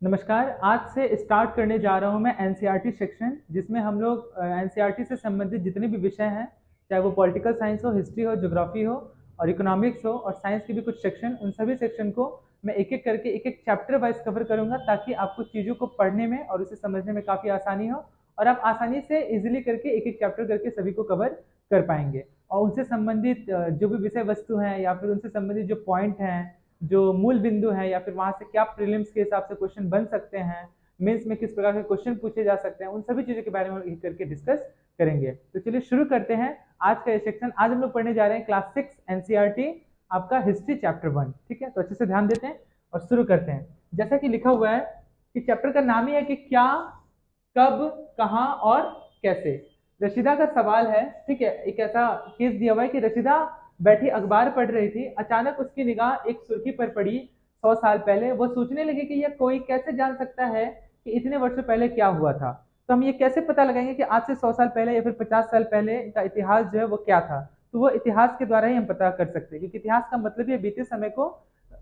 नमस्कार। आज से स्टार्ट करने जा रहा हूँ मैं एनसीईआरटी सेक्शन, जिसमें हम लोग एनसीईआरटी से संबंधित जितने भी विषय हैं, चाहे वो पॉलिटिकल साइंस हो, हिस्ट्री हो, ज्योग्राफी हो और इकोनॉमिक्स हो और साइंस के भी कुछ सेक्शन, उन सभी सेक्शन को मैं एक एक करके एक एक चैप्टर वाइज कवर करूँगा, ताकि आपको चीज़ों को पढ़ने में और उसे समझने में काफ़ी आसानी हो और आप आसानी से इजीली करके एक एक चैप्टर करके सभी को कवर कर पाएंगे। और उनसे संबंधित जो भी विषय वस्तु हैं या फिर उनसे संबंधित जो पॉइंट हैं, जो मूल बिंदु है, या फिर वहां से क्या प्रीलिम्स के हिसाब से क्वेश्चन बन सकते हैं, मेंस में किस प्रकार के क्वेश्चन पूछे जा सकते हैं, उन सभी चीजों के बारे में एक करके डिस्कस करेंगे। तो चलिए शुरू करते हैं आज का ये सेक्शन। आज हम लोग पढ़ने जा रहे हैं क्लास 6 एनसीईआरटी आपका हिस्ट्री चैप्टर 1। ठीक है, तो अच्छे से ध्यान देते हैं और शुरू करते हैं। जैसा कि लिखा हुआ है कि चैप्टर का नाम ही है कि क्या, कब, कहाँ और कैसे। रशीदा का सवाल है। ठीक है, एक ऐसा केस दिया हुआ है कि रशीदा बैठी अखबार पढ़ रही थी, अचानक उसकी निगाह एक सुर्खी पर पड़ी। 100 साल पहले वो सोचने लगी कि यह कोई कैसे जान सकता है कि इतने वर्षों पहले क्या हुआ था। तो हम ये कैसे पता लगाएंगे कि आज से 100 साल पहले या फिर 50 साल पहले का इतिहास जो है वो क्या था। तो वो इतिहास के द्वारा ही हम पता कर सकते हैं, क्योंकि इतिहास का मतलब ये बीते समय को,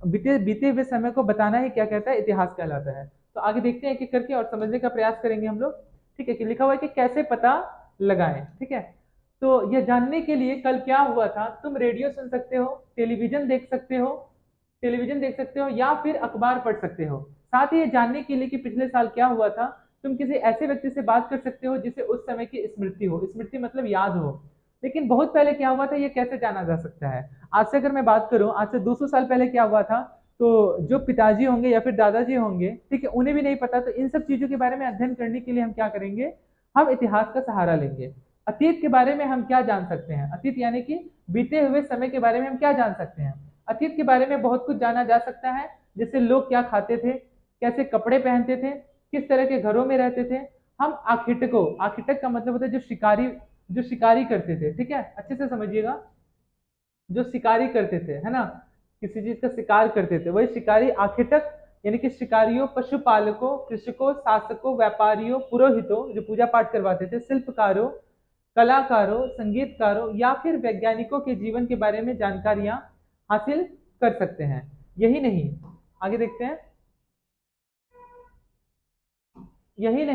बीते बीते हुए समय को बताना ही क्या कहता है, इतिहास कहलाता है। तो आगे देखते हैं एक एक करके और समझने का प्रयास करेंगे हम लोग। ठीक है, कि लिखा हुआ है कि कैसे पता लगाएं। ठीक है, तो यह जानने के लिए कल क्या हुआ था, तुम रेडियो सुन सकते हो, टेलीविजन देख सकते हो, या फिर अखबार पढ़ सकते हो। साथ ही ये जानने के लिए कि पिछले साल क्या हुआ था, तुम किसी ऐसे व्यक्ति से बात कर सकते हो जिसे उस समय की स्मृति हो। स्मृति मतलब याद हो। लेकिन बहुत पहले क्या हुआ था ये कैसे जाना जा सकता है। आज से अगर मैं बात करूं, आज से 200 साल पहले क्या हुआ था, तो जो पिताजी होंगे या फिर दादाजी होंगे, ठीक है, उन्हें भी नहीं पता। तो इन सब चीजों के बारे में अध्ययन करने के लिए हम क्या करेंगे, हम इतिहास का सहारा लेंगे। अतीत के बारे में हम क्या जान सकते हैं, अतीत यानी कि बीते हुए समय के बारे में हम क्या जान सकते हैं। अतीत के बारे में बहुत कुछ जाना जा सकता है, जैसे लोग क्या खाते थे, कैसे कपड़े पहनते थे, किस तरह के घरों में रहते थे। हम आखिटको, आखिटक का मतलब होता है जो शिकारी करते थे। ठीक है, अच्छे से समझिएगा, जो शिकारी करते थे, है ना, किसी चीज का शिकार करते थे, वही शिकारी आखिटक। यानी कि शिकारियों, पशुपालकों, कृषकों, शासकों, व्यापारियों, पुरोहितों जो पूजा पाठ करवाते थे, शिल्पकारों, कलाकारों, संगीतकारों या फिर वैज्ञानिकों के जीवन के बारे में जानकारियां हासिल कर सकते हैं। यही नहीं, आगे देखते हैं। यही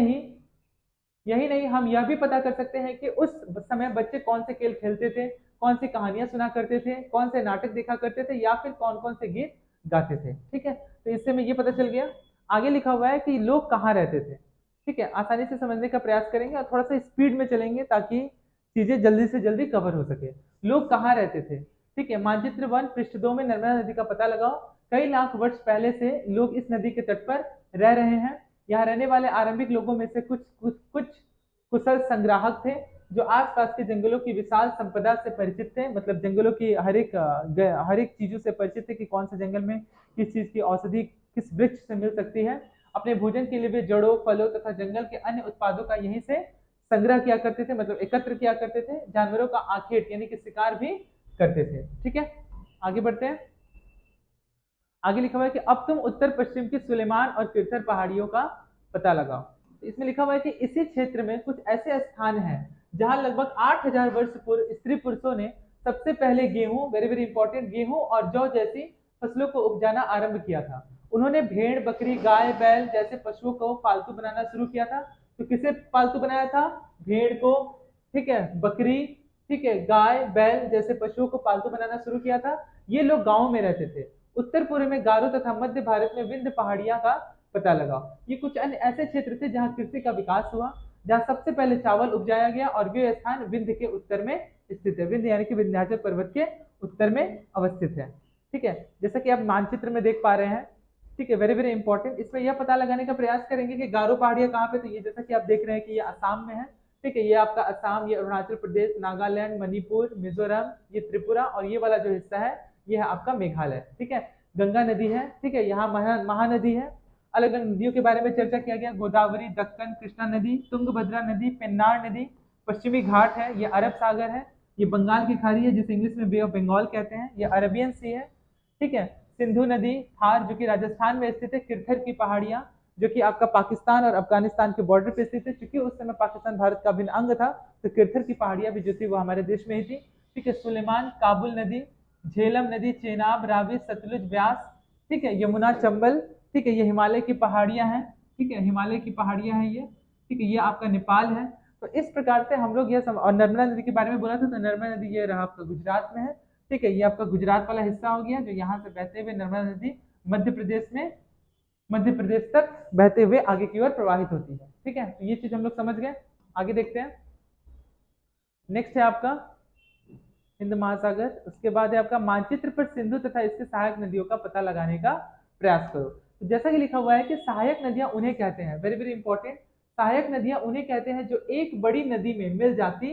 नहीं, हम यह भी पता कर सकते हैं कि उस समय बच्चे कौन से खेल खेलते थे, कौन सी कहानियां सुना करते थे, कौन से नाटक देखा करते थे, या फिर कौन कौन से गीत गाते थे। ठीक है, तो इससे हमें ये पता चल गया। आगे लिखा हुआ है कि लोग कहाँ रहते थे। ठीक है, आसानी से समझने का प्रयास करेंगे और थोड़ा सा स्पीड में चलेंगे ताकि चीजें जल्दी से जल्दी कवर हो सके। लोग कहाँ रहते थे। ठीक है, मानचित्र 1 पृष्ठ 2 में नर्मदा नदी का पता लगाओ। कई लाख वर्ष पहले से लोग इस नदी के तट पर रह रहे हैं। यहाँ रहने वाले आरंभिक लोगों में से कुछ कुशल संग्राहक थे, जो आसपास के जंगलों की विशाल संपदा से परिचित थे। मतलब जंगलों की हर एक चीजों से परिचित थे कि कौन से जंगल में किस चीज की औषधि किस वृक्ष से मिल सकती है। अपने भोजन के लिए वे जड़ों, फलों तथा जंगल के अन्य उत्पादों का यहीं से संग्रह किया करते थे, मतलब एकत्र किया करते थे। जानवरों का आखेट यानी कि शिकार भी करते थे। ठीक है, आगे बढ़ते हैं। आगे लिखा हुआ है कि अब तुम उत्तर पश्चिम की सुलेमान और किरथर पहाड़ियों का पता लगाओ। तो इसमें लिखा हुआ है कि इसी क्षेत्र में कुछ ऐसे स्थान हैं जहां लगभग 8,000 वर्ष पूर्व स्त्री पुरुषों ने सबसे पहले गेहूं, वेरी वेरी इंपॉर्टेंट, गेहूं और जौ जैसी फसलों को उपजाना आरंभ किया था। उन्होंने भेड़, बकरी, गाय, बैल जैसे पशुओं को पालतू बनाना शुरू किया था। तो किसे पालतू बनाया था, भेड़ को, ठीक है, बकरी, ठीक है, गाय, बैल जैसे पशुओं को पालतू बनाना शुरू किया था। ये लोग गांव में रहते थे। उत्तर पूर्व में गारो तथा मध्य भारत में विंध्य पहाड़ियां का पता लगाओ। ये कुछ अन्य ऐसे क्षेत्र थे जहां कृषि का विकास हुआ, जहां सबसे पहले चावल उपजाया गया, और वे स्थान विंध्य के उत्तर में स्थित है। विंध्य यानी कि विंध्याचल पर्वत के उत्तर में अवस्थित है। ठीक है, जैसा कि आप मानचित्र में देख पा रहे हैं। ठीक है, वेरी वेरी इंपॉर्टेंट। इसमें यह पता लगाने का प्रयास करेंगे कि गारो पहाड़ियां कहाँ पे। तो ये जैसा कि आप देख रहे हैं कि ये असम में है। ठीक है, ये आपका असम, ये अरुणाचल प्रदेश, नागालैंड, मणिपुर, मिजोरम, ये त्रिपुरा, और ये वाला जो हिस्सा है ये है आपका मेघालय। ठीक है, गंगा नदी है। ठीक है, यहाँ महानदी है। अलग अलग नदियों के बारे में चर्चा किया गया, गोदावरी, दक्कन, कृष्णा नदी, तुंगभद्रा नदी, पेन्नार नदी, पश्चिमी घाट है, ये अरब सागर है, ये बंगाल की खाड़ी है जिसे इंग्लिश में बे ऑफ बंगाल कहते हैं, ये अरेबियन सी है। ठीक है, सिंधु नदी, थार जो कि राजस्थान में स्थित है, किरथर की पहाड़ियां जो कि आपका पाकिस्तान और अफगानिस्तान के बॉर्डर पे स्थित है। चूंकि उस समय पाकिस्तान भारत का अभिन्न अंग था, तो किरथर की पहाड़ियां भी जो थी वो हमारे देश में ही थी। ठीक है, सुलेमान, काबुल नदी, झेलम नदी, चेनाब, रावी, सतलुज, व्यास, ठीक है, यमुना, चंबल, ठीक है, ये हिमालय की पहाड़ियां हैं, ठीक है, हिमालय की पहाड़ियां हैं ये, ठीक है, ये आपका नेपाल है। तो इस प्रकार से हम लोग और नर्मदा नदी के बारे में बोला था, तो नर्मदा नदी ये रहा आपका गुजरात में है, ठीक है, ये आपका गुजरात वाला हिस्सा हो गया, जो यहाँ से बहते हुए नर्मदा नदी मध्य प्रदेश में, मध्य प्रदेश तक बहते हुए आगे की ओर प्रवाहित होती है। ठीक है, तो ये चीज हम लोग समझ गए। आगे देखते हैं, नेक्स्ट है आपका हिंद महासागर। उसके बाद है आपका मानचित्र पर सिंधु तथा इसके सहायक नदियों का पता लगाने का प्रयास करो। तो जैसा कि लिखा हुआ है कि सहायक नदियां उन्हें कहते हैं, वेरी वेरी इंपॉर्टेंट, सहायक नदियां उन्हें कहते हैं जो एक बड़ी नदी में मिल जाती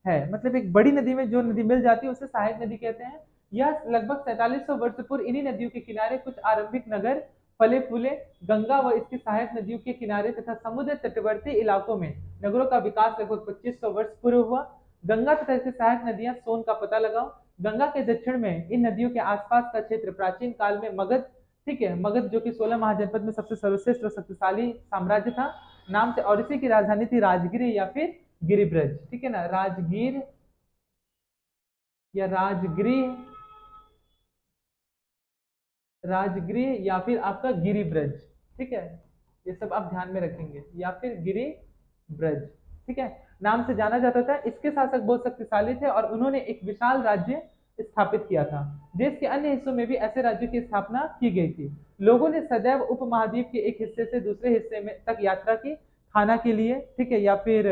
है, मतलब एक बड़ी नदी में जो नदी मिल जाती है उसे सहायक नदी कहते हैं। यह लगभग 4700 वर्ष पूर्व इन्हीं नदियों के किनारे कुछ आरंभिक नगर फले फूले। गंगा व इसकी सहायक नदियों के किनारे तथा समुद्र तटवर्ती इलाकों में नगरों का विकास लगभग 2500 वर्ष पूर्व हुआ। गंगा तथा इसकी सहायक नदियां सोन का पता लगाओ। गंगा के दक्षिण में इन नदियों के आसपास का क्षेत्र प्राचीन काल में मगध, ठीक है, मगध जो कि 16 महाजनपद में सबसे सर्वश्रेष्ठ और शक्तिशाली साम्राज्य था नाम से, और इसी की राजधानी थी राजगिर या फिर गिरिब्रज, ठीक है ना, राजगीर या राजगृह, राजगृह या फिर आपका गिरिब्रज, ठीक है, ये सब आप ध्यान में रखेंगे, या फिर गिरिब्रज, ठीक है, नाम से जाना जाता था। इसके शासक बहुत शक्तिशाली थे और उन्होंने एक विशाल राज्य स्थापित किया था। देश के अन्य हिस्सों में भी ऐसे राज्यों की स्थापना की गई थी। लोगों ने सदैव उपमहाद्वीप के एक हिस्से से दूसरे हिस्से में तक यात्रा की, खाना के लिए, ठीक है, या फिर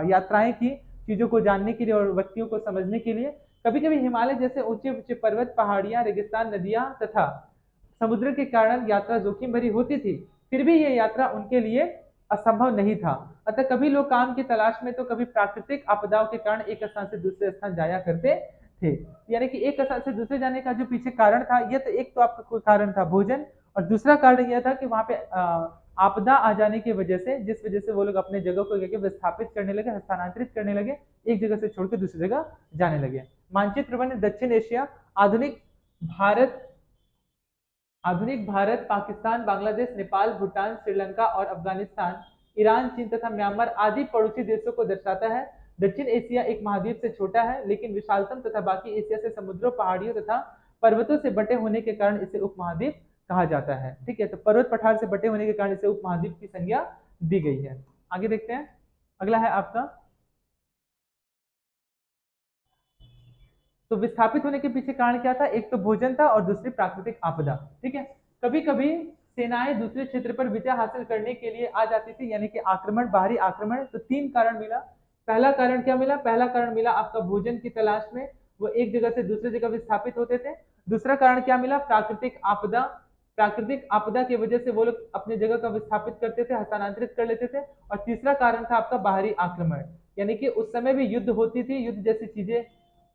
यात्राएं की, चीजों को जानने के लिए और व्यक्तियों को समझने के लिए। कभी कभी हिमालय जैसे ऊंचे ऊंचे पर्वत, पहाड़ियां, रेगिस्तान, नदियां तथा समुद्र के कारण यात्रा जोखिम भरी होती थी, फिर भी यह यात्रा उनके लिए असंभव नहीं था। अतः कभी लोग काम की तलाश में तो कभी प्राकृतिक आपदाओं के कारण एक स्थान से दूसरे स्थान जाया करते थे। यानी कि एक स्थान से दूसरे जाने का जो पीछे कारण था, यह तो एक तो आपका कोई कारण था भोजन, और दूसरा कारण यह था कि वहां पे आपदा आ जाने की वजह से, जिस वजह से वो लोग अपने जगह को विस्थापित करने लगे, हस्तांतरित करने लगे, एक जगह से छोड़कर दूसरी जगह जाने लगे। मानचित्र बने दक्षिण एशिया, आधुनिक भारत, आधुनिक भारत, पाकिस्तान, बांग्लादेश, नेपाल, भूटान, श्रीलंका और अफगानिस्तान, ईरान, चीन तथा म्यांमार आदि पड़ोसी देशों को दर्शाता है। दक्षिण एशिया एक महाद्वीप से छोटा है, लेकिन विशालतम तथा बाकी एशिया से समुद्रों, पहाड़ियों तथा पर्वतों से बटे होने के कारण इसे उपमहाद्वीप कहा जाता है। ठीक है, तो पर्वत पठार से बटे होने के कारण इसे उपमहाद्वीप की संज्ञा दी गई है। आगे देखते हैं, अगला है आपका, तो विस्थापित होने के पीछे कारण क्या था, एक तो भोजन था और दूसरी प्राकृतिक आपदा। ठीक है, कभी कभी सेनाएं दूसरे क्षेत्र पर विजय हासिल करने के लिए आ जाती थी, यानी कि आक्रमण, बाहरी आक्रमण। तो तीन कारण मिला। पहला कारण क्या मिला, पहला कारण मिला आपका भोजन की तलाश में वो एक जगह से दूसरी जगह विस्थापित होते थे। दूसरा कारण क्या मिला, प्राकृतिक आपदा, प्राकृतिक आपदा की वजह से वो लोग अपनी जगह का विस्थापित करते थे, हस्तांतरित कर लेते थे। और तीसरा कारण था आपका बाहरी आक्रमण, यानी कि उस समय भी युद्ध होती थी, युद्ध जैसी चीजें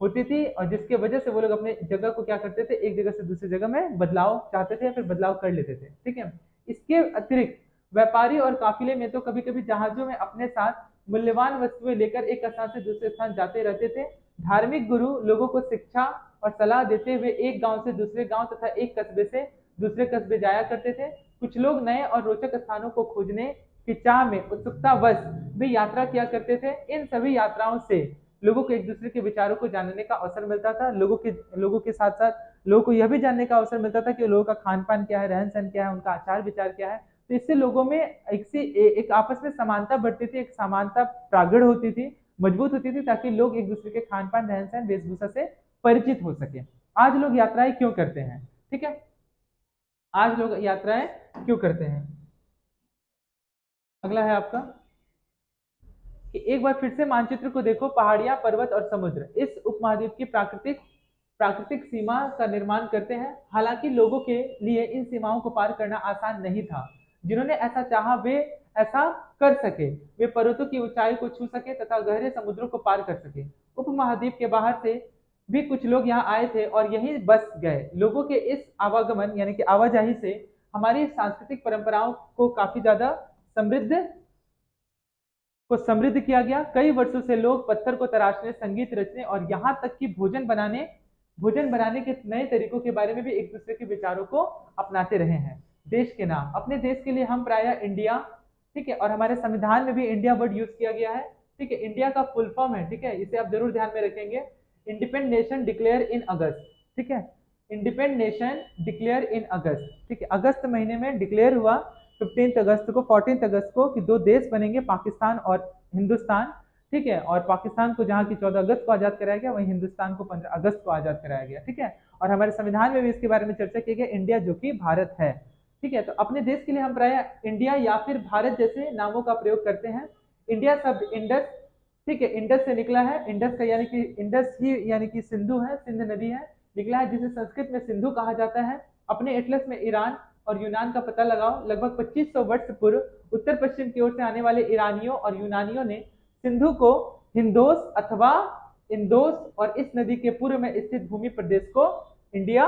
होती थी, और जिसके वजह से वो लोग अपने जगह को क्या करते थे, एक जगह से दूसरी जगह में बदलाव चाहते थे या फिर बदलाव कर लेते थे। ठीक है, इसके अतिरिक्त व्यापारी और काफिले में तो कभी कभी जहाजों में अपने साथ मूल्यवान वस्तुएं लेकर एक स्थान से दूसरे स्थान जाते रहते थे। धार्मिक गुरु लोगों को शिक्षा और सलाह देते हुए एक गांव से दूसरे गांव तथा एक कस्बे से दूसरे कस्बे जाया करते थे। कुछ लोग नए और रोचक स्थानों को खोजने की चाह में उत्सुकतावश भी यात्रा किया करते थे। इन सभी यात्राओं से लोगों को एक दूसरे के विचारों को जानने का अवसर मिलता था। लोगों के साथ साथ लोगों को यह भी जानने का अवसर मिलता था कि लोगों का खान पान क्या है, रहन सहन क्या है, उनका आचार विचार क्या है। तो इससे लोगों में एक आपस में समानता बढ़ती थी, एक समानता प्रागड़ होती थी, मजबूत होती थी, ताकि लोग एक दूसरे के खान पान, रहन सहन, वेशभूषा से परिचित हो सके। आज लोग यात्राएं क्यों करते हैं, ठीक है, आज लोग यात्राएं क्यों करते हैं। अगला है आपका कि एक बार फिर से मानचित्र को देखो, पहाड़ियां, पर्वत और समुद्र इस उपमहाद्वीप की प्राकृतिक प्राकृतिक सीमा का निर्माण करते हैं। हालांकि लोगों के लिए इन सीमाओं को पार करना आसान नहीं था। जिन्होंने ऐसा चाहा वे ऐसा कर सके, वे पर्वतों की ऊंचाई को छू सके तथा गहरे समुद्रों को पार कर सके। उपमहाद्वीप के बाहर से भी कुछ लोग यहाँ आए थे और यहीं बस गए। लोगों के इस आवागमन यानी कि आवाजाही से हमारी सांस्कृतिक परंपराओं को काफी ज्यादा समृद्ध किया गया। कई वर्षों से लोग पत्थर को तराशने, संगीत रचने और यहाँ तक कि भोजन बनाने के नए तरीकों के बारे में भी एक दूसरे के विचारों को अपनाते रहे हैं। देश के नाम, अपने देश के लिए हम प्रायः इंडिया, ठीक है, और हमारे संविधान में भी इंडिया वर्ड यूज किया गया है। ठीक है, इंडिया का फुल फॉर्म है, ठीक है, इसे आप जरूर ध्यान में रखेंगे, इंडिपेंडेंट नेशन डिक्लेयर इन अगस्त। ठीक है, इंडिपेंडेंट नेशन डिक्लेयर इन अगस्त, ठीक है, अगस्त महीने में डिक्लेयर हुआ 15 अगस्त को, 14 अगस्त को, कि दो देश बनेंगे, पाकिस्तान और हिंदुस्तान, ठीक है। और पाकिस्तान को जहाँ की 14 अगस्त को आजाद कराया गया, वहीं हिंदुस्तान को 15 अगस्त को आजाद कराया गया, ठीक है। और हमारे संविधान में भी इसके बारे में चर्चा की गई, इंडिया जो कि भारत है, ठीक है। तो अपने देश के लिए हम प्राय इंडिया या फिर भारत जैसे नामों का प्रयोग करते हैं। इंडिया शब्द इंडस, ठीक है, इंडस से निकला है, इंडस का यानी कि इंडस ही यानी कि सिंधु है, सिंध नदी है, निकला है, जिसे संस्कृत में सिंधु कहा जाता है। अपने एटलस में ईरान और यूनान का पता लगाओ। लगभग 2500 वर्ष पूर्व उत्तर पश्चिम की ओर से आने वाले ईरानियों और यूनानियों ने सिंधु को हिंदोस अथवा इंदोस और इस नदी के पूर्व में स्थित भूमि प्रदेश को इंडिया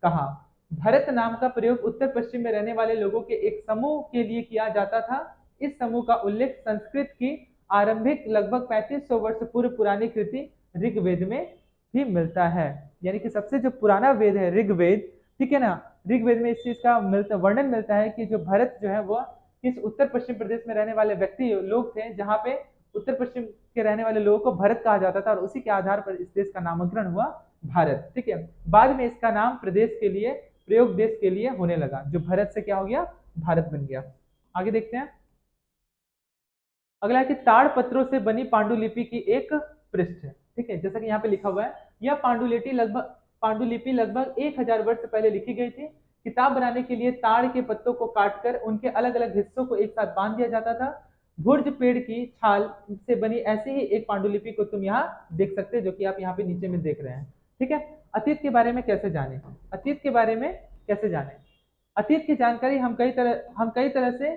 कहा। भारत नाम का प्रयोग उत्तर पश्चिम में रहने वाले लोगों के एक समूह के लिए किया जाता था। इस समूह का उल्लेख संस्कृत की आरंभिक लगभग 3500 वर्ष पूर्व पुरानी कृति ऋग्वेद में भी मिलता है। यानी कि सबसे जो पुराना वेद है ऋग्वेद, ठीक है ना, ऋग्वेद में इस चीज का वर्णन मिलता है कि जो भरत जो है वह इस उत्तर पश्चिम प्रदेश में रहने वाले व्यक्ति लोग थे, जहाँ पे उत्तर पश्चिम के रहने वाले लोगों को भरत कहा जाता था, और उसी के आधार पर इस देश का नामकरण हुआ भारत, ठीक है। बाद में इसका नाम प्रदेश के लिए, प्रयोग देश के लिए होने लगा, जो भारत से क्या हो गया, भारत बन गया। आगे देखते हैं। अगला है कि ताड़ पत्रों से बनी पांडुलिपि की एक पृष्ठ, ठीक है, जैसा कि यहाँ पे लिखा हुआ है। यह पांडुलिपि लगभग 1000 वर्ष पहले लिखी गई थी। किताब बनाने के लिए ताड़ के पत्तों को काटकर उनके अलग अलग हिस्सों को एक साथ बांध दिया जाता था। भुर्ज पेड़ की छाल से बनी ऐसी ही एक पांडुलिपि को तुम यहाँ देख सकते हैं, जो कि आप यहाँ पे नीचे में देख रहे हैं, ठीक है। अतीत के बारे में कैसे जाने, अतीत के बारे में कैसे जाने, अतीत की जानकारी हम कई तरह से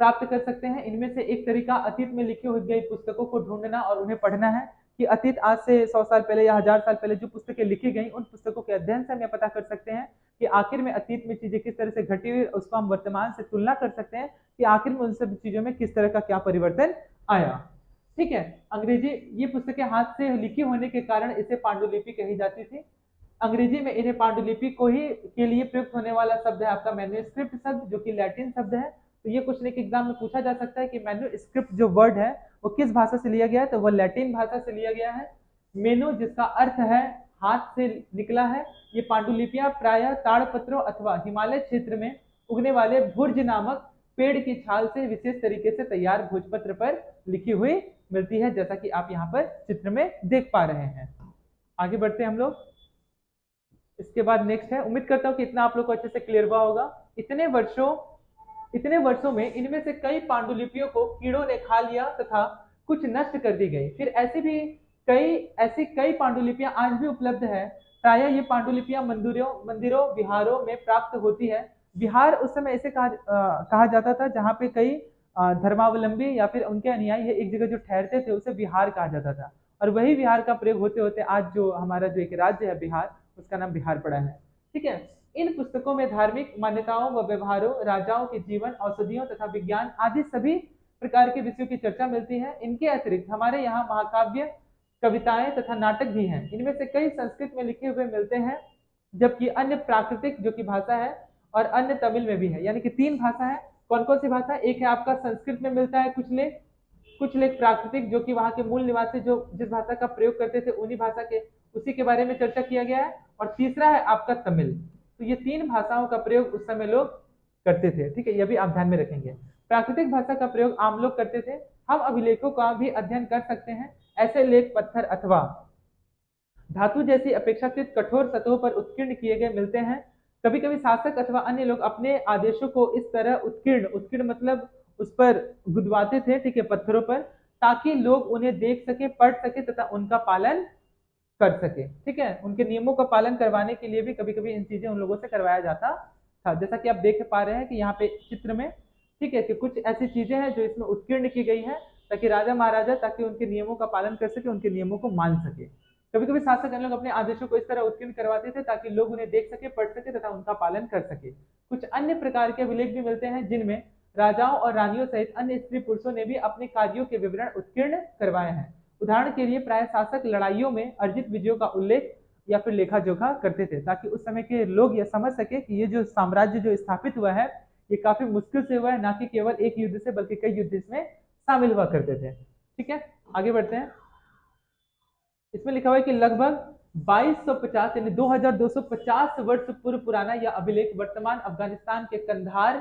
प्राप्त कर सकते हैं। इनमें से एक तरीका अतीत में लिखी हुई गई पुस्तकों को ढूंढना और उन्हें पढ़ना है, कि अतीत आज से 100 साल पहले या 1000 साल पहले जो पुस्तकें लिखी गई, उन पुस्तकों के अध्ययन से हम यह पता कर सकते हैं कि आखिर में अतीत में चीजें किस तरह से घटी हुई, उसको हम वर्तमान से तुलना कर सकते हैं कि आखिर में उन सब चीजों में किस तरह का क्या परिवर्तन आया, ठीक है। अंग्रेजी, ये पुस्तकें हाथ से लिखी होने के कारण इसे पांडुलिपि कही जाती थी। अंग्रेजी में इन्हें पांडुलिपि को ही के लिए प्रयुक्त होने वाला शब्द है आपका मैन्युस्क्रिप्ट शब्द, जो कि लैटिन शब्द है। तो ये क्वेश्चन एक एग्जाम में पूछा जा सकता है कि मैन्युस्क्रिप्ट जो वर्ड है वो किस भाषा से लिया गया है, तो वह लैटिन भाषा से लिया गया है। मेनु, जिसका अर्थ है हाथ से निकला है। ये पांडुलिपियां प्रायः ताड़पत्रों अथवा हिमालय क्षेत्र में उगने वाले भुर्ज नामक पेड़ की छाल से विशेष तरीके से तैयार भोजपत्र पर लिखी हुई मिलती है, जैसा कि आप यहाँ पर चित्र में देख पा रहे हैं। आगे बढ़ते हैं हम लोग। इसके बाद नेक्स्ट है, उम्मीद करता हूँ कि इतना आप लोग को अच्छे से क्लियर हुआ होगा। इतने वर्षों में इनमें से कई पांडुलिपियों को कीड़ों ने खा लिया तथा कुछ नष्ट कर दी गई। फिर ऐसी कई पांडुलिपियां आज भी उपलब्ध है। प्रायः ये पांडुलिपियां मंदिरों विहारों में प्राप्त होती है। विहार उस समय ऐसे कहा जाता था जहाँ पे कई धर्मावलंबी या फिर उनके अनुयायी है एक जगह जो ठहरते थे, उसे विहार कहा जाता था। और वही विहार का प्रयोग होते होते आज जो हमारा जो एक राज्य है बिहार, उसका नाम बिहार पड़ा है, ठीक है। इन पुस्तकों में धार्मिक मान्यताओं व व्यवहारों, राजाओं के जीवन, औषधियों तथा विज्ञान आदि सभी प्रकार के विषयों की चर्चा मिलती है। इनके अतिरिक्त हमारे यहाँ महाकाव्य, कविताएं तथा नाटक भी हैं। इनमें से कई संस्कृत में लिखे हुए मिलते हैं, जबकि अन्य प्राकृतिक जो कि भाषा है और अन्य तमिल में भी है। यानी कि 3 भाषा है। कौन कौन सी भाषा? एक है आपका संस्कृत में मिलता है कुछ लेख प्राकृतिक, जो कि वहाँ के मूल निवासी जो जिस भाषा का प्रयोग करते थे उन्हीं भाषा के उसी के बारे में चर्चा किया गया है। और तीसरा है आपका तमिल। तो ये 3 भाषाओं का प्रयोग उस समय लोग करते थे, ठीक है, यह भी आप ध्यान में रखेंगे। प्राकृतिक भाषा का प्रयोग आम लोग करते थे। हम अभिलेखों का भी अध्ययन कर सकते हैं। ऐसे लेख पत्थर अथवा धातु जैसी अपेक्षाकृत कठोर सतहों पर उत्कीर्ण किए गए मिलते हैं। कभी कभी शासक अथवा अन्य लोग अपने आदेशों को इस तरह उत्कीर्ण मतलब उस पर गुदवाते थे, ठीक है, पत्थरों पर, ताकि लोग उन्हें देख सके, पढ़ सके तथा उनका पालन कर सके, ठीक है। उनके नियमों का पालन करवाने के लिए भी कभी कभी इन चीजें उन लोगों से करवाया जाता था। जैसा कि आप देख पा रहे हैं कि यहाँ पे चित्र में, ठीक है, कि कुछ ऐसी चीजें हैं जो इसमें उत्कीर्ण की गई है, ताकि राजा महाराजा ताकि उनके नियमों का पालन कर सके, उनके नियमों को मान सके। कभी कभी शासक लोग अपने आदेशों को इस तरह उत्कीर्ण करवाते थे ताकि लोग उन्हें देख सके, पढ़ सके तथा उनका पालन कर सके। कुछ अन्य प्रकार के अभिलेख भी मिलते हैं जिनमें राजाओं और रानियों सहित अन्य स्त्री पुरुषों ने भी अपने कार्यों के विवरण उत्कीर्ण करवाए हैं। उदाहरण के लिए प्राय शासक लड़ाइयों में अर्जित विजयों का उल्लेख या फिर लेखा जोखा करते थे, ताकि उस समय के लोग यह समझ सके कि ये जो साम्राज्य जो स्थापित हुआ है ये काफी मुश्किल से हुआ है, ना कि केवल एक युद्ध से, बल्कि कई युद्ध इसमें शामिल हुआ करते थे, ठीक है। आगे बढ़ते हैं। इसमें लिखा हुआ है कि लगभग 2250 यानी 2250 वर्ष पूर्व पुराना यह अभिलेख वर्तमान अफगानिस्तान के कंधार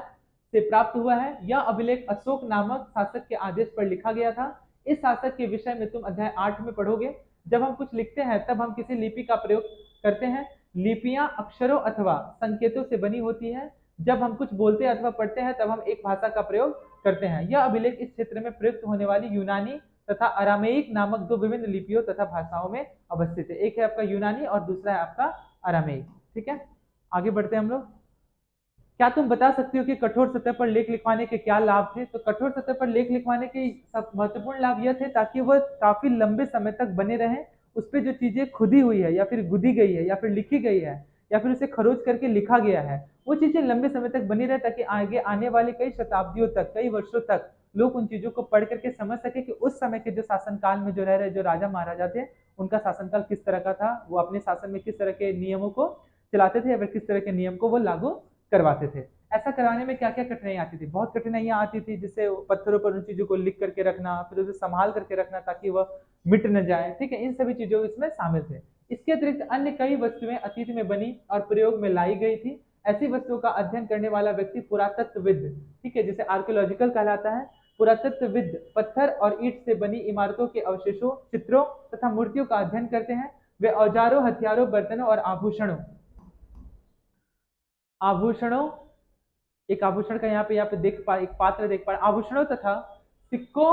से प्राप्त हुआ है। यह अभिलेख अशोक नामक शासक के आदेश पर लिखा गया था। इस शासक के विषय में तुम अध्याय 8 में पढ़ोगे। जब हम कुछ लिखते हैं तब हम किसी लिपि का प्रयोग करते हैं। लिपियां अक्षरों अथवा संकेतों से बनी होती है। जब हम कुछ बोलते अथवा पढ़ते हैं तब हम एक भाषा का प्रयोग करते हैं। यह अभिलेख इस क्षेत्र में प्रयुक्त होने वाली यूनानी तथा अरामेइक नामक दो विभिन्न लिपियों तथा भाषाओं में अवस्थित है। एक है आपका यूनानी और दूसरा है आपका अरामेइक। ठीक है, आगे बढ़ते हैं हम लोग। क्या तुम बता सकते हो कि कठोर सतह पर लेख लिखवाने के क्या लाभ थे? तो कठोर सतह पर लेख लिखवाने के सब महत्वपूर्ण लाभ यह थे ताकि वह काफी लंबे समय तक बने रहे। उस पर जो चीजें खुदी हुई है या फिर गुदी गई है या फिर लिखी गई है या फिर उसे खरोच करके लिखा गया है, वो चीजें लंबे समय तक बनी रहे ताकि आगे आने वाले कई शताब्दियों तक, कई वर्षों तक लोग उन चीजों को पढ़ करके समझ सके कि उस समय के जो शासनकाल में जो रह रहे जो राजा महाराजा थे उनका शासनकाल किस तरह का था, वो अपने शासन में किस तरह के नियमों को चलाते थे या फिर किस तरह के नियम को वो लागू करवाते थे। ऐसा कराने में क्या क्या कठिनाई आती थी? बहुत कठिनाइयां आती थी, जिससे पत्थरों पर उन चीजों को लिख करके रखना, फिर उसे संभाल करके रखना ताकि वह मिट न जाए। ठीक है, इन सभी चीजों इसमें शामिल थे। इसके अतिरिक्त अन्य कई वस्तुएं अतीत में बनी और प्रयोग में लाई गई थी। ऐसी वस्तुओं का अध्ययन करने वाला व्यक्ति पुरातत्वविद, ठीक है, जिसे आर्कियोलॉजिकल कहलाता है। पुरातत्वविद पत्थर और ईंट से बनी इमारतों के अवशेषों, चित्रों तथा मूर्तियों का अध्ययन करते हैं। वे औजारों, हथियारों, बर्तनों और आभूषणों एक आभूषण का यहाँ पे एक पात्र देख पा आभूषणों तथा सिक्कों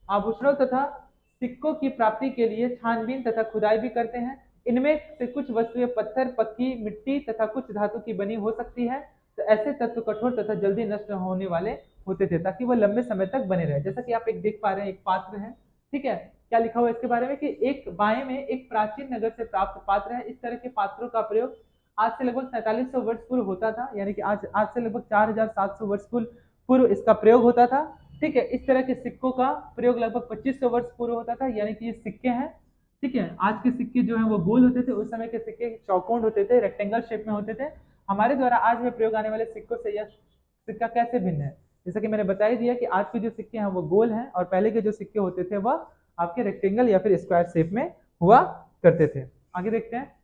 आभूषणों तथा सिक्कों की प्राप्ति के लिए छानबीन तथा खुदाई भी करते हैं। इनमें से कुछ वस्तुएं पत्थर, पक्की मिट्टी तथा कुछ धातु की बनी हो सकती है। तो ऐसे तत्व कठोर तथा जल्दी नष्ट होने वाले होते थे ताकि वह लंबे समय तक बने रहे। जैसा कि आप एक देख पा रहे हैं, एक पात्र है। ठीक है, क्या लिखा हुआ है इसके बारे में कि एक बाएं में एक प्राचीन नगर से प्राप्त पात्र है। इस तरह के पात्रों का प्रयोग आज से लगभग 4300 वर्ष पूर्व होता था, यानी कि आज से लगभग 4700 वर्ष पूर्व इसका प्रयोग होता था। ठीक है, इस तरह के सिक्कों का प्रयोग लगभग 2500 वर्ष पूर्व होता था, यानी कि ये सिक्के हैं। ठीक है, आज के सिक्के जो है वो गोल होते थे, उस समय के सिक्के चौकोन होते थे, रेक्टेंगल शेप में होते थे। हमारे द्वारा आज में प्रयोग आने वाले सिक्कों से यह सिक्का कैसे भिन्न है? जैसा कि मैंने बता ही दिया कि आज के जो सिक्के हैं वो गोल हैं और पहले के जो सिक्के होते थे वह आपके रेक्टेंगल या फिर स्क्वायर शेप में हुआ करते थे। आगे देखते हैं।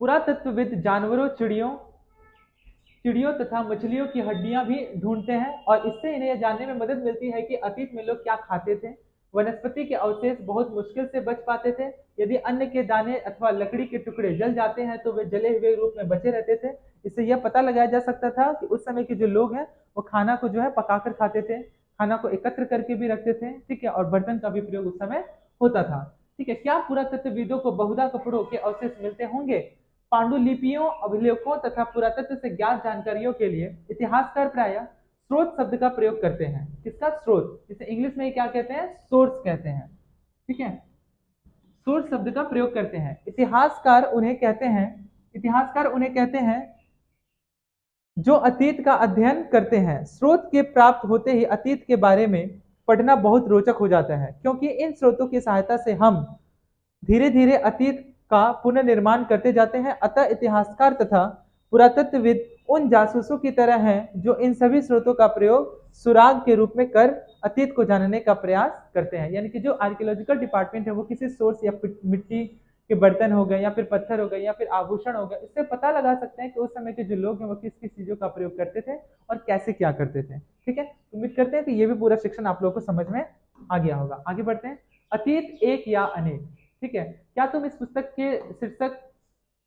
पुरातत्वविद जानवरों, चिड़ियों तथा मछलियों की हड्डियां भी ढूंढते हैं और इससे इन्हें यह जानने में मदद मिलती है कि अतीत में लोग क्या खाते थे। वनस्पति के अवशेष बहुत मुश्किल से बच पाते थे। यदि अन्न के दाने अथवा लकड़ी के टुकड़े जल जाते हैं तो वे जले हुए रूप में बचे रहते थे। इससे यह पता लगाया जा सकता था कि उस समय के जो लोग हैं वो खाना को जो है पकाकर खाते थे, खाना को एकत्र करके भी रखते थे। ठीक है, और बर्तन का भी प्रयोग उस समय होता था। ठीक है, क्या पुरातत्वविदों को बहुधा कपड़ों के अवशेष मिलते होंगे? पांडुलिपियों, अभिलेखों तथा पुरातत्व से ज्ञात जानकारियों के लिए इतिहासकार प्रायः स्रोत शब्द का प्रयोग करते हैं। किसका? स्रोत, जिसे इंग्लिश में क्या कहते हैं? सोर्स कहते हैं। ठीक है, सोर्स शब्द का प्रयोग करते हैं। इतिहासकार उन्हें कहते हैं जो अतीत का अध्ययन करते हैं। स्रोत के प्राप्त होते ही अतीत के बारे में पढ़ना बहुत रोचक हो जाता है, क्योंकि इन स्रोतों की सहायता से हम धीरे धीरे अतीत का पुनर्निर्माण करते जाते हैं। अतः इतिहासकार तथा पुरातत्वविद उन जासूसों की तरह हैं जो इन सभी स्रोतों का प्रयोग सुराग के रूप में कर अतीत को जानने का प्रयास करते हैं। यानी कि जो आर्कियोलॉजिकल डिपार्टमेंट है वो किसी सोर्स या मिट्टी के बर्तन हो गए या फिर पत्थर हो गए या फिर आभूषण हो गए, इससे पता लगा सकते हैं कि उस समय के जो लोग हैं वो किस किस चीजों का प्रयोग करते थे और कैसे क्या करते थे। ठीक है, उम्मीद करते हैं कि ये भी पूरा सेक्शन आप लोगों को समझ में आ गया होगा। आगे बढ़ते हैं। अतीत एक या अनेक। ठीक है, क्या तुम इस पुस्तक के शीर्षक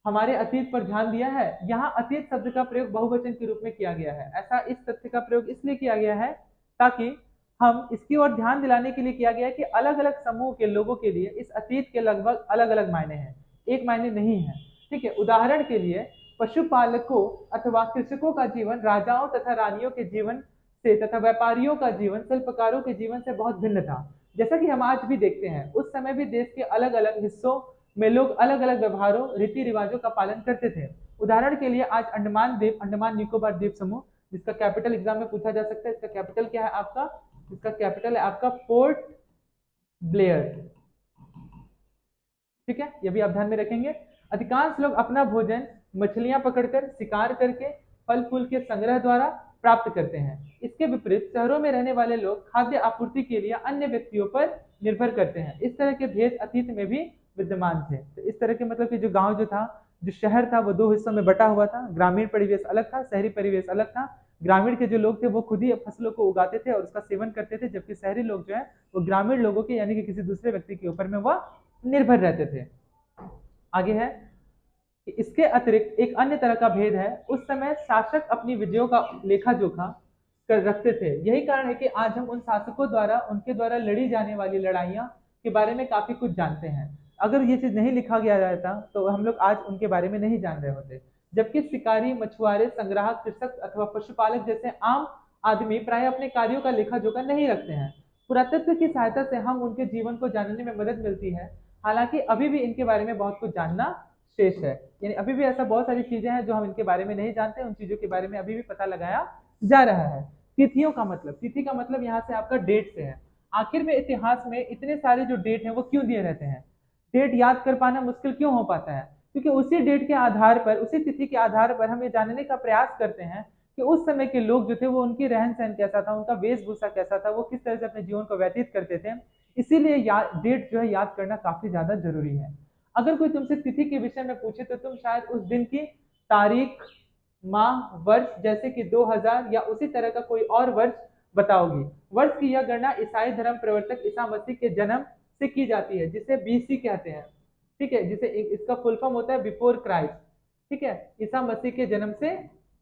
हमारे अतीत पर ध्यान दिया है? यहाँ अतीत शब्द का प्रयोग बहुवचन के रूप में किया गया है। ऐसा इस तथ्य का प्रयोग इसलिए किया गया है ताकि हम इसकी ओर ध्यान दिलाने के लिए किया गया है कि अलग अलग समूह के लोगों के लिए इस अतीत के लगभग अलग अलग मायने हैं, एक मायने नहीं है। ठीक है, उदाहरण के लिए पशुपालकों अथवा कृषकों का जीवन राजाओं तथा रानियों के जीवन से तथा व्यापारियों का जीवन शिल्पकारों के जीवन से बहुत भिन्न था। जैसा कि हम आज भी देखते हैं, उस समय भी देश के अलग अलग हिस्सों में लोग अलग अलग व्यवहारों, रीति रिवाजों का पालन करते थे। उदाहरण के लिए आज अंडमान निकोबार द्वीप समूह, जिसका कैपिटल एग्जाम में पूछा जा सकता है, इसका कैपिटल क्या है आपका? इसका कैपिटल है आपका पोर्ट ब्लेयर। ठीक है, ये भी आप ध्यान में रखेंगे। अधिकांश लोग अपना भोजन मछलियां पकड़कर, शिकार करके, फल फूल के संग्रह द्वारा, प्राप्त करते हैं। इसके विपरीत शहरों में रहने वाले लोग खाद्य आपूर्ति के लिए अन्य व्यक्तियों पर निर्भर करते हैं। इस तरह के भेद अतीत में भी विद्यमान थे। तो इस तरह के मतलब कि जो गांव जो था, जो शहर था, वो दो हिस्सों में बटा हुआ था। ग्रामीण परिवेश अलग था, शहरी परिवेश अलग था। ग्रामीण के जो लोग थे वो खुद ही फसलों को उगाते थे और उसका सेवन करते थे, जबकि शहरी लोग जो है वो ग्रामीण लोगों के यानी कि किसी दूसरे व्यक्ति के ऊपर में वह निर्भर रहते थे। आगे है कि इसके अतिरिक्त एक अन्य तरह का भेद है, उस समय शासक अपनी विजयों का लेखा जोखा कर रखते थे। यही कारण है कि आज हम उन शासकों द्वारा उनके द्वारा लड़ी जाने वाली लड़ाइयाँ के बारे में काफी कुछ जानते हैं। अगर ये चीज नहीं लिखा गया रहता तो हम लोग आज उनके बारे में नहीं जान रहे होते। जबकि शिकारी, मछुआरे, संग्राहक, कृषक अथवा पशुपालक जैसे आम आदमी प्राय अपने कार्यों का लेखा जोखा नहीं रखते हैं। पुरातत्व की सहायता से हम उनके जीवन को जानने में मदद मिलती है। हालांकि अभी भी इनके बारे में बहुत कुछ जानना शेष है, यानी अभी भी ऐसा बहुत सारी चीजें हैं जो हम इनके बारे में नहीं जानते, उन चीजों के बारे में अभी भी पता लगाया जा रहा है। तिथियों का मतलब, तिथि का मतलब यहाँ से आपका डेट से है। आखिर में इतिहास में इतने सारे जो डेट हैं वो क्यों दिए रहते हैं? डेट याद कर पाना मुश्किल क्यों हो पाता है? क्योंकि उसी डेट के आधार पर, उसी तिथि के आधार पर हम ये जानने का प्रयास करते हैं कि उस समय के लोग जो थे वो उनकी रहन सहन कैसा था, उनका वेशभूषा कैसा था, वो किस तरह से अपने जीवन को व्यतीत करते थे। इसीलिए डेट जो है याद करना काफी ज्यादा जरूरी है। अगर कोई तुमसे तिथि के विषय में पूछे तो तुम शायद उस दिन की तारीख, माह, वर्ष जैसे कि 2000 या उसी तरह का कोई और वर्ष बताओगी। वर्ष की यह गणना ईसाई धर्म प्रवर्तक ईसा मसीह के जन्म से की जाती है, जिसे बीसी कहते हैं। ठीक है, जिसे इसका फुल फॉर्म होता है बिफोर क्राइस्ट। ठीक है, ईसा मसीह के जन्म से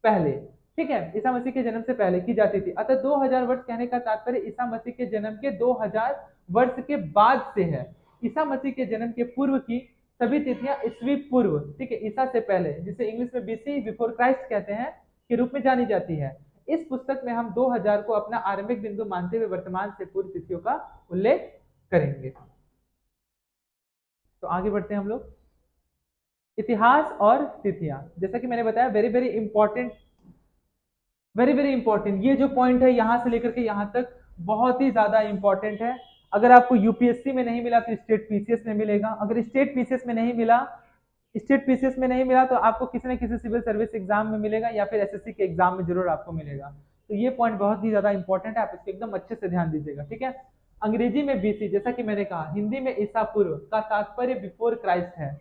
पहले। ठीक है, ईसा मसीह के जन्म से पहले की जाती थी। अतः 2000 वर्ष कहने का तात्पर्य ईसा मसीह के जन्म के 2000 वर्ष के बाद से है। ईसा मसीह के जन्म के पूर्व की सभी तिथियां ईसवी पूर्व, ठीक है, ईसा से पहले, जिसे इंग्लिश में बीसी, बिफोर क्राइस्ट कहते हैं, के रूप में जानी जाती है। इस पुस्तक में हम 2000 को अपना आरंभिक बिंदु मानते हुए वर्तमान से पूर्व तिथियों का उल्लेख करेंगे। तो आगे बढ़ते हैं हम लोग। इतिहास और तिथियां, जैसा कि मैंने बताया, very very important, very very important. ये जो पॉइंट है यहाँ से लेकर के यहाँ तक बहुत ही ज्यादा इंपॉर्टेंट है। अगर आपको यूपीएससी में नहीं मिला तो स्टेट पीसीएस में मिलेगा। अगर स्टेट पीसीएस में नहीं मिला, स्टेट पीसीएस में नहीं मिला तो आपको किसी न किसी सिविल सर्विस एग्जाम में मिलेगा या फिर एसएससी के एग्जाम में जरूर आपको मिलेगा। तो ये पॉइंट बहुत ही ज्यादा इंपॉर्टेंट है, आप इसको एकदम अच्छे से ध्यान दीजिएगा। ठीक है, अंग्रेजी में बीसी, जैसा कि मैंने कहा, हिंदी में ईसा पूर्व का तात्पर्य बिफोर क्राइस्ट है।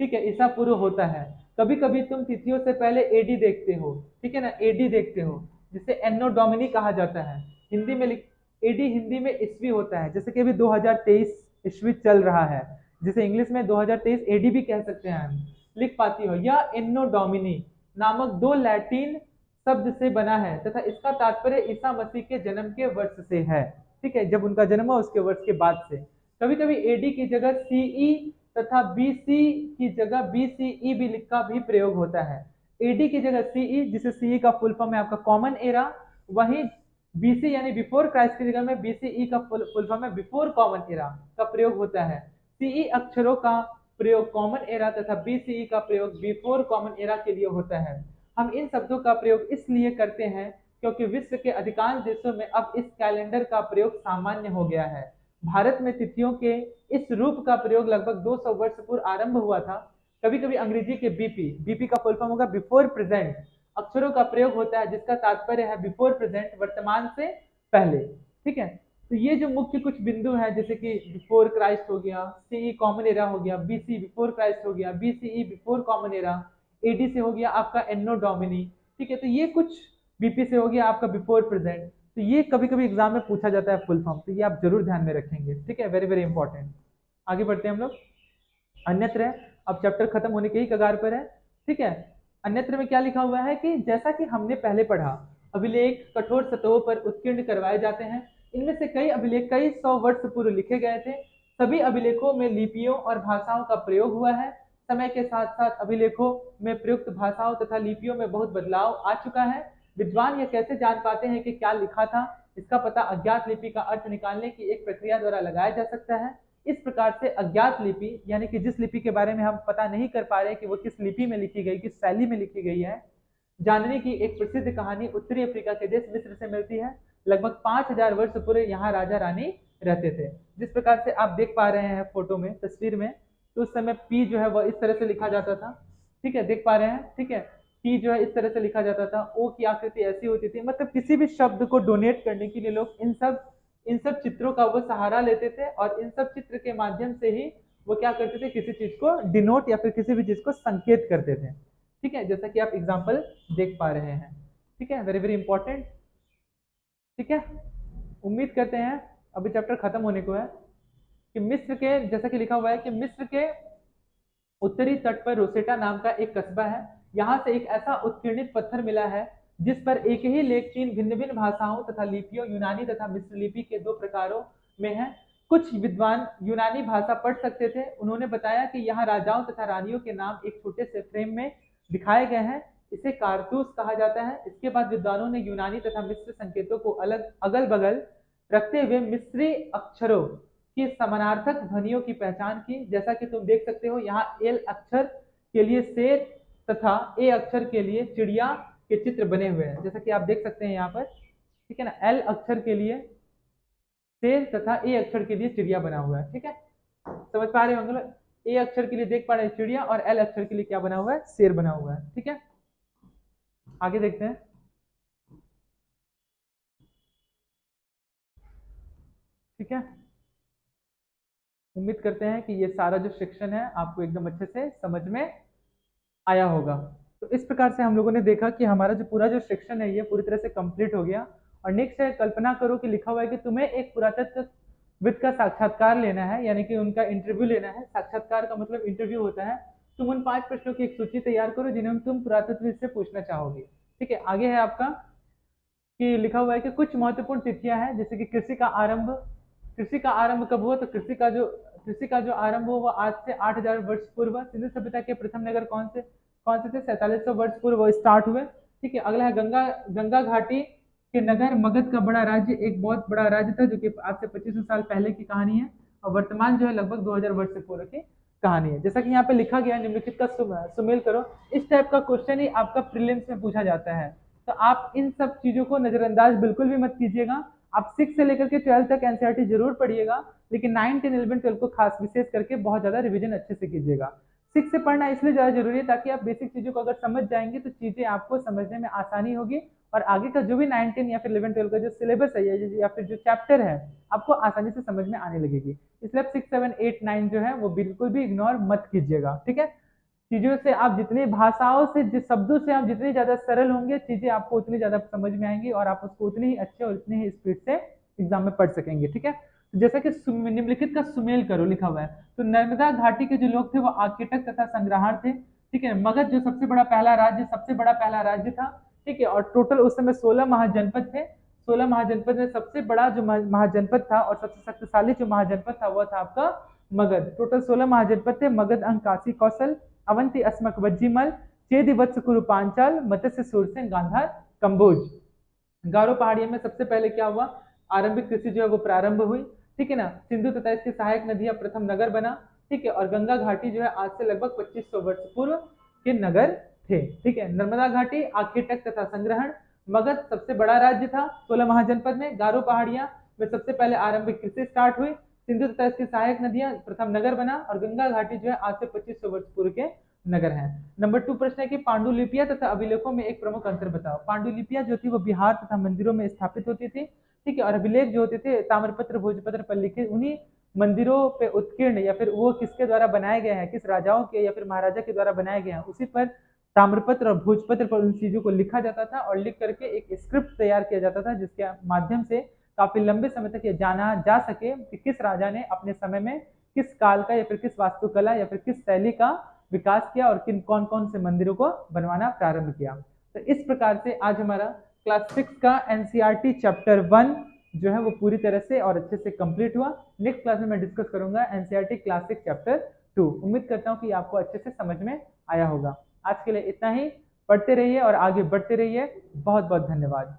ठीक है, ईसा पूर्व होता है। कभी कभी तुम तिथियों से पहले एडी देखते हो, ठीक है ना, एडी देखते हो, जिसे एनो डोमिनी कहा जाता है। हिंदी में एडी हिंदी में ईस्वी होता है, जैसे कि अभी 2023 ईस्वी चल रहा है, जिसे इंग्लिश में 2023 एडी भी कह सकते हैं हम। लिख पाती हो? यह एनो डोमिनी नामक दो लैटिन शब्द से बना है तथा इसका तात्पर्य ईसा मसीह के जन्म के वर्ष से है। ठीक है, जब उनका जन्म हुआ उसके वर्ष के बाद से। कभी कभी एडी की जगह सीई तथा बीसी की जगह बीसीई भी लिखा भी प्रयोग होता है। एडी की जगह सीई, जिसे सीई का फुल फॉर्म है आपका कॉमन एरा, वहीं बीसी यानी बिफोर क्राइस्ट की जगह में बीसीई का फुल फॉर्म है बिफोर कॉमन एरा का प्रयोग होता है। सीई अक्षरों का प्रयोग कॉमन एरा तथा बीसीई का प्रयोग बिफोर कॉमन एरा के लिए होता है। हम इन शब्दों का प्रयोग इसलिए करते हैं क्योंकि विश्व के अधिकांश देशों में अब इस कैलेंडर का प्रयोग सामान्य हो गया है। भारत में तिथियों के इस रूप का प्रयोग लगभग 200 वर्ष पूर्व आरंभ हुआ था। कभी कभी अंग्रेजी के बीपी, बीपी का फुल फॉर्म होगा बिफोर प्रेजेंट, अक्षरों का प्रयोग होता है जिसका तात्पर्य है बिफोर प्रेजेंट, वर्तमान से पहले। ठीक है, तो ये जो मुख्य कुछ बिंदु है, जैसे कि बिफोर क्राइस्ट हो गया, सीई कॉमन एरा हो गया, बीसी बिफोर क्राइस्ट हो गया, BCE before common era, AD से हो गया आपका एनो डोमिनी। ठीक है, तो ये कुछ, बीपी से हो गया आपका बिफोर प्रेजेंट। तो ये कभी कभी एग्जाम में पूछा जाता है फुल फॉर्म, तो ये आप जरूर ध्यान में रखेंगे। ठीक है, वेरी वेरी इंपॉर्टेंट। आगे बढ़ते हैं हम लोग। अन्यत्र, अब चैप्टर खत्म होने के ही कगार पर है। ठीक है, अन्यत्र में क्या लिखा हुआ है कि जैसा कि हमने पहले पढ़ा, अभिलेख कठोर सतहों पर उत्कीर्ण करवाए जाते हैं। इनमें से कई अभिलेख कई सौ वर्ष पूर्व लिखे गए थे। सभी अभिलेखों में लिपियों और भाषाओं का प्रयोग हुआ है। समय के साथ साथ अभिलेखों में प्रयुक्त भाषाओं तथा लिपियों में बहुत बदलाव आ चुका है। विद्वान यह कैसे जान पाते हैं कि क्या लिखा था? इसका पता अज्ञात लिपि का अर्थ निकालने की एक प्रक्रिया द्वारा लगाया जा सकता है। इस प्रकार से अज्ञात लिपि, यानी कि जिस लिपि के बारे में हम पता नहीं कर पा रहे कि वो किस लिपि में लिखी गई, किस शैली में लिखी गई है, जानने की एक प्रसिद्ध कहानी उत्तरी अफ्रीका के देश मिस्र से मिलती है। लगभग 5000 वर्ष पूर्व यहाँ राजा रानी रहते थे। जिस प्रकार से आप देख पा रहे हैं फोटो में, तस्वीर में, तो उस समय पी जो है वह इस तरह से लिखा जाता था। ठीक है, देख पा रहे हैं? ठीक है, टी जो है इस तरह से लिखा जाता था, ओ की आकृति ऐसी होती थी। मतलब किसी भी शब्द को डोनेट करने के लिए लोग इन सब चित्रों का वो सहारा लेते थे और इन सब चित्र के माध्यम से ही वो क्या करते थे, किसी चीज को डिनोट या फिर किसी भी चीज को संकेत करते थे। ठीक है, जैसा कि आप एग्जाम्पल देख पा रहे हैं। ठीक है, वेरी वेरी इंपॉर्टेंट। ठीक है, उम्मीद करते हैं अभी चैप्टर खत्म होने को है कि मिस्र के, जैसा कि लिखा हुआ है कि मिस्र के उत्तरी तट पर रोसेटा नाम का एक कस्बा है। यहाँ से एक ऐसा उत्कीर्णित पत्थर मिला है जिस पर एक ही लेख तीन भिन्न भिन्न भाषाओं तथा लिपियों, यूनानी तथा मिस्र लिपि के दो प्रकारों में है। कुछ विद्वान यूनानी भाषा पढ़ सकते थे। उन्होंने बताया कि यहाँ राजाओं तथा रानियों के नाम एक छोटे से फ्रेम में दिखाए गए हैं। इसे कारतूस कहा जाता है। इसके बाद विद्वानों ने यूनानी तथा मिस्र संकेतों को अलग अगल बगल रखते हुए मिस्री अक्षरों की समानार्थक ध्वनियों की पहचान की। जैसा कि तुम देख सकते हो, यहाँ एल अक्षर के लिए शेर तथा ए अक्षर के लिए चिड़िया के चित्र बने हुए हैं, जैसा कि आप देख सकते हैं यहाँ पर। ठीक है ना, एल अक्षर के लिए शेर तथा ए अक्षर के लिए चिड़िया बना हुआ है। ठीक है, समझ पा रहे होंगे। ए अक्षर के लिए देख पा रहे हैं चिड़िया और एल अक्षर के लिए क्या बना हुआ है, शेर बना हुआ है। ठीक है, आगे देखते हैं। ठीक है, उम्मीद करते हैं कि ये सारा जो सेक्शन है आपको एकदम अच्छे से समझ में आया होगा। तो इस प्रकार से हम लोगों ने देखा कि हमारा जो पूरा जो सेक्शन है ये पूरी तरह से कंप्लीट हो गया। और नेक्स्ट है, कल्पना करो कि लिखा हुआ है कि तुम्हें एक पुरातत्वविद का साक्षात्कार लेना है, यानी कि उनका इंटरव्यू लेना है। साक्षात्कार का मतलब इंटरव्यू होता है। तुम उन 5 प्रश्नों की एक सूची तैयार करो जिन्हें तुम पुरातत्वविद से पूछना चाहोगे। ठीक है, आगे है आपका कि लिखा हुआ है कि कुछ महत्वपूर्ण तिथियां हैं, जैसे कि कृषि का आरंभ कब हुआ। तो कृषि का जो आरंभ हुआ वो आज से 8000 वर्ष पूर्व। सिंधु सभ्यता के प्रथम नगर कौन से थे, 4700 वर्ष पूर्व वो स्टार्ट हुए। ठीक है, अगला है गंगा घाटी के नगर मगध का बड़ा राज्य एक बहुत बड़ा राज्य था, जो कि आज से 2500 साल पहले की कहानी है। और वर्तमान जो है लगभग 2000 वर्ष से पूर्व की कहानी है। जैसा कि यहाँ पे लिखा गया, निम्नलिखित का सुमेल करो। इस टाइप का क्वेश्चन ही आपका प्रीलिम्स में पूछा जाता है। तो आप इन सब चीजों को नजरअंदाज बिल्कुल भी मत कीजिएगा। आप 6 से लेकर के 12 तक एनसीईआरटी जरूर पढ़िएगा, लेकिन 9, 10, 11, 12 को खास विशेष करके बहुत ज्यादा रिवीजन अच्छे से कीजिएगा। 6 से पढ़ना इसलिए ज्यादा जरूरी है ताकि आप बेसिक चीजों को अगर समझ जाएंगे तो चीजें आपको समझने में आसानी होगी और आगे का जो भी 9, 10 या फिर 11, 12 का जो सिलेबस है या फिर जो चैप्टर है आपको आसानी से समझ में आने लगेगी। इसलिए 6, 7, 8, 9 जो है वो बिल्कुल भी इग्नोर मत कीजिएगा। ठीक है, चीजों से आप जितनी भाषाओं से, जिस शब्दों से आप जितनी ज्यादा सरल होंगे, चीजें आपको उतनी ज्यादा समझ में आएंगी और आप उसको उतनी ही अच्छे और उतनी ही स्पीड से एग्जाम में पढ़ सकेंगे। ठीक है, जैसा कि निम्नलिखित का सुमेल करो लिखा हुआ है। तो नर्मदा घाटी के जो लोग थे वो आर्किटेक्ट तथा संग्रहण थे। ठीक है, मगध जो सबसे बड़ा पहला राज्य था। ठीक है, और टोटल उस समय 16 महाजनपद थे। 16 महाजनपद में सबसे बड़ा जो महाजनपद था और सबसे शक्तिशाली जो महाजनपद था वो था आपका मगध। टोटल 16 महाजनपद थे। मगध, अंग, काशी, कौशल, अवंती, अस्मक, वज्जीमल, चेदि, वत्स, कुरु, पांचाल, मत्स्य, सूरसेन, गांधार, कंबोज। गारो पहाड़ियों में सबसे पहले क्या हुआ, आरंभिक कृषि जो है वो प्रारंभ हुई। ठीक है ना, सिंधु तथा इसकी सहायक नदियां प्रथम नगर बना। ठीक है, और गंगा घाटी जो है आज से लगभग 2500 वर्ष पूर्व के नगर थे। ठीक है, नर्मदा घाटी आर्किटेक्ट तथा संग्रहण। मगध सबसे बड़ा राज्य था 16 महाजनपद में। गारो पहाड़ियां में सबसे पहले आरंभिक कृषि स्टार्ट हुई। सिंधु तथा इसकी सहायक नदियां प्रथम नगर बना और गंगा घाटी जो है आज से 2500 वर्ष पूर्व के नगर है। नंबर 2 प्रश्न है कि पांडुलिपियां तथा अभिलेखों में एक प्रमुख अंतर बताओ। पांडुलिपियां जो थी वो बिहार तथा मंदिरों में स्थापित होती थी। ठीक है, और अभिलेख जो होते थे ताम्रपत्र, भोजपत्र पर लिखे उन्हीं मंदिरों पे उत्कीर्ण या फिर वो किसके द्वारा बनाए गए हैं, किस राजाओं के या फिर महाराजा के द्वारा बनाए गए हैं, उसी पर ताम्रपत्र और भोजपत्र पर उन चीजों को लिखा जाता था और लिख करके एक स्क्रिप्ट तैयार किया जाता था, जिसके माध्यम से काफी लंबे समय तक ये जाना जा सके कि किस राजा ने अपने समय में किस काल का या फिर किस वास्तुकला या फिर किस शैली का विकास किया और किन कौन कौन से मंदिरों को बनवाना प्रारंभ किया। तो इस प्रकार से आज हमारा क्लास 6 का एनसीईआरटी चैप्टर 1 जो है वो पूरी तरह से और अच्छे से कंप्लीट हुआ। नेक्स्ट क्लास में मैं डिस्कस करूंगा एनसीईआरटी क्लास 6 चैप्टर 2। उम्मीद करता हूँ कि आपको अच्छे से समझ में आया होगा। आज के लिए इतना ही। पढ़ते रहिए और आगे बढ़ते रहिए। बहुत बहुत धन्यवाद।